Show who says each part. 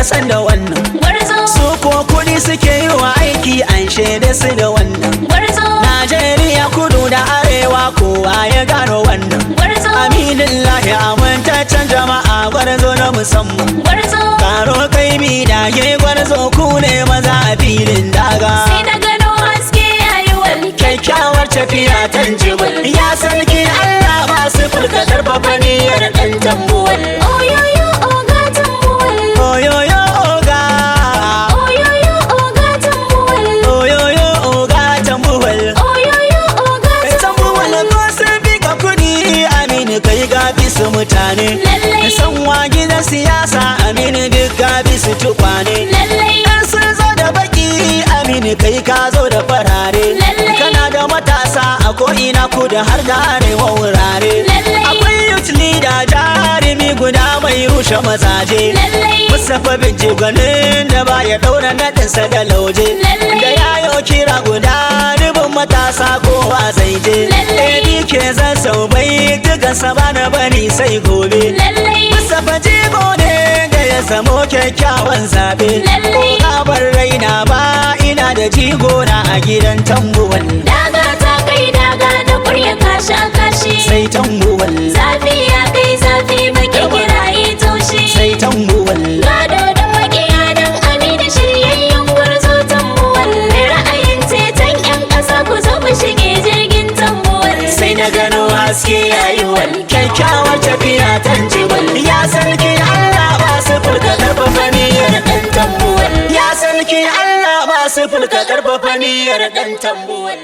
Speaker 1: ya san da wannan. Su ko kudi suke yi wa aiki an shaida su da wannan. Najeriya kudu da arewa kowa ya gano wannan. Aminillahi amintaccen jama'a gwarzo na musamman. Karo kai mi dage gwarzo ku ne maza a filin daga.
Speaker 2: Sai na gano haske yayi wani
Speaker 1: kyakkyawar tafiya tanjibul. Ya sarki Allah ba su fulka karfafa niyyar dan tambuwal.
Speaker 2: Oyoyo oga tambuwal.
Speaker 1: Oyoyo oga.
Speaker 2: Oyoyo oga tambuwal.
Speaker 1: Oyoyo oga tambuwal.
Speaker 2: Oyoyo oga
Speaker 1: Tambuwal ko sun fi ka kudi amini kai gafi su mutane.
Speaker 2: Lallai.
Speaker 1: Sanwa gidan siyasa amini duk gafi su tukwane.
Speaker 2: Lallai.
Speaker 1: Yan sun zo da baki amini kai ka zo da farare.
Speaker 2: Lallai.
Speaker 1: Kana da matasa a ko'ina kudu har da arewa wurare.
Speaker 2: Lallai.
Speaker 1: Akwai youth leader jarumi guda mai rushe mazaje.
Speaker 2: Lallai.
Speaker 1: Mustapha Binci gwanin da baya daura nadinsa da lauje.
Speaker 2: Lallai.
Speaker 1: Da yayo kira guda rubin matasa kowa zai je.
Speaker 2: Lallai.
Speaker 1: ADK zan sau bai dukan sabana bani sai gobe.
Speaker 2: Lallai.
Speaker 1: Mustapha jigo ne da ya samo kyakkyawan zabe.
Speaker 2: Lallai.
Speaker 1: Ƙabar raina ba ina da jigo na a gidan tambuwal.
Speaker 2: Daga ta kai daga da kurya kasha kashi.
Speaker 1: Sai tambuwal.
Speaker 2: Zafi ya kai zafi baki kiraye toshi.
Speaker 1: Sai tambuwal.
Speaker 2: Gado da makiya don amina shiryayyen gwarzo tambuwal. Mai ra'ayin ceton 'yan ƙasa ku zo ku shige jirgin tambuwal.
Speaker 1: Sai na gano haske yayi wal kyakkyawar tafiya tanjibal. Ya sarki Allah ba su fulka karfafa niyyar dan tambuwal. Ya sarki Allah ba su fulka karfafa niyyar dan tambuwal.